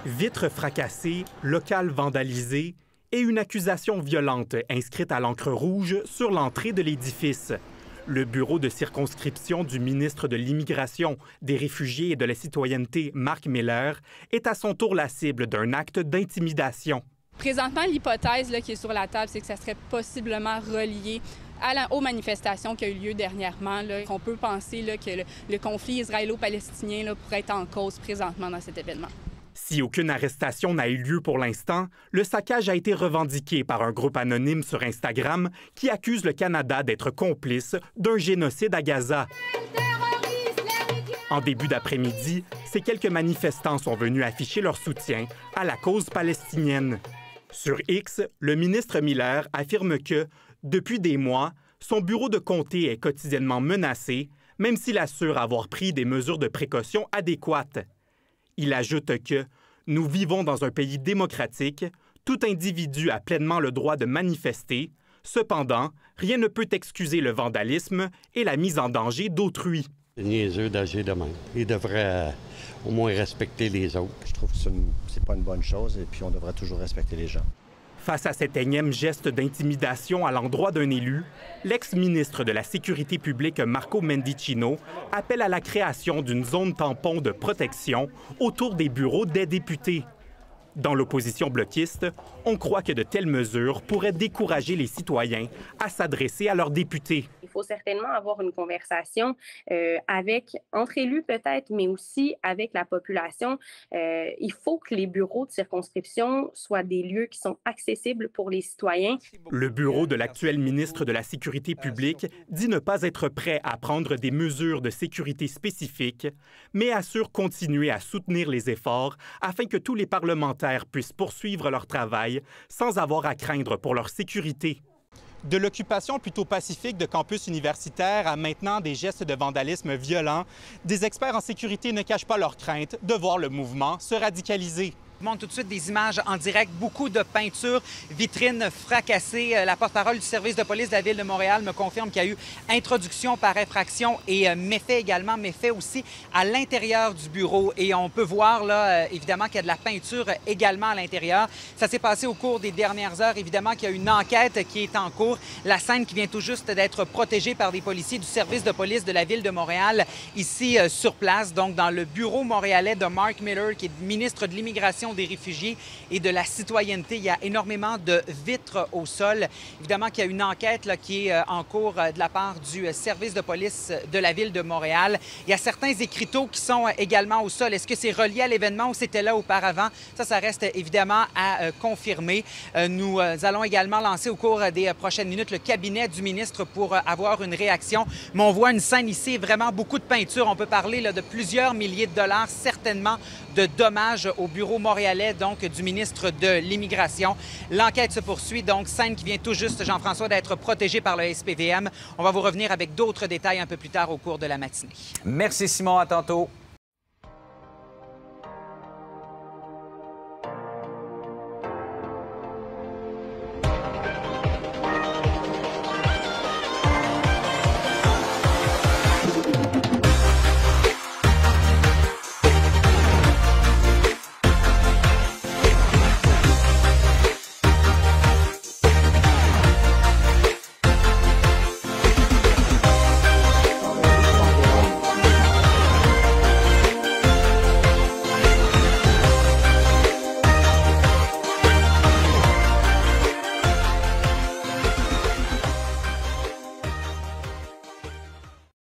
Vitres fracassées, local vandalisé et une accusation violente inscrite à l'encre rouge sur l'entrée de l'édifice. Le bureau de circonscription du ministre de l'Immigration, des Réfugiés et de la Citoyenneté, Marc Miller, est à son tour la cible d'un acte d'intimidation. Présentement, l'hypothèse qui est sur la table, c'est que ça serait possiblement relié aux manifestations qui ont eu lieu dernièrement, qu'on peut penser que le conflit israélo-palestinien pourrait être en cause présentement dans cet événement. Si aucune arrestation n'a eu lieu pour l'instant, le saccage a été revendiqué par un groupe anonyme sur Instagram qui accuse le Canada d'être complice d'un génocide à Gaza. En début d'après-midi, ces quelques manifestants sont venus afficher leur soutien à la cause palestinienne. Sur X, le ministre Miller affirme que, depuis des mois, son bureau de comté est quotidiennement menacé, même s'il assure avoir pris des mesures de précaution adéquates. Il ajoute que « Nous vivons dans un pays démocratique, tout individu a pleinement le droit de manifester. Cependant, rien ne peut excuser le vandalisme et la mise en danger d'autrui. » C'est niaiseux d'agir de même. Ils devraient au moins respecter les autres. Je trouve que c'est pas une bonne chose et puis on devrait toujours respecter les gens. Face à cet énième geste d'intimidation à l'endroit d'un élu, l'ex-ministre de la Sécurité publique Marco Mendicino appelle à la création d'une zone tampon de protection autour des bureaux des députés. Dans l'opposition bloquiste, on croit que de telles mesures pourraient décourager les citoyens à s'adresser à leurs députés. Il faut certainement avoir une conversation entre élus peut-être, mais aussi avec la population. Il faut que les bureaux de circonscription soient des lieux qui sont accessibles pour les citoyens. Le bureau de l'actuel ministre de la Sécurité publique dit ne pas être prêt à prendre des mesures de sécurité spécifiques, mais assure continuer à soutenir les efforts afin que tous les parlementaires puissent poursuivre leur travail sans avoir à craindre pour leur sécurité. De l'occupation plutôt pacifique de campus universitaires à maintenant des gestes de vandalisme violents, des experts en sécurité ne cachent pas leur crainte de voir le mouvement se radicaliser. Je montre tout de suite des images en direct, beaucoup de peintures, vitrines fracassées. La porte-parole du service de police de la Ville de Montréal me confirme qu'il y a eu introduction par infraction et méfait également, méfait aussi à l'intérieur du bureau. Et on peut voir là, évidemment, qu'il y a de la peinture également à l'intérieur. Ça s'est passé au cours des dernières heures. Évidemment qu'il y a une enquête qui est en cours. La scène qui vient tout juste d'être protégée par des policiers du service de police de la Ville de Montréal, ici sur place, donc dans le bureau montréalais de Marc Miller, qui est ministre de l'Immigration, des Réfugiés et de la Citoyenneté. Il y a énormément de vitres au sol. Évidemment qu'il y a une enquête qui est en cours de la part du service de police de la Ville de Montréal. Il y a certains écriteaux qui sont également au sol. Est-ce que c'est relié à l'événement ou c'était là auparavant? Ça reste évidemment à confirmer. Nous allons également lancer au cours des prochaines minutes le cabinet du ministre pour avoir une réaction. Mais on voit une scène ici, vraiment beaucoup de peinture. On peut parler de plusieurs milliers de dollars, certainement de dommages au bureau montréalais, donc du ministre de l'Immigration. L'enquête se poursuit, donc scène qui vient tout juste, Jean-François, d'être protégée par le SPVM. On va vous revenir avec d'autres détails un peu plus tard au cours de la matinée. Merci Simon, à tantôt.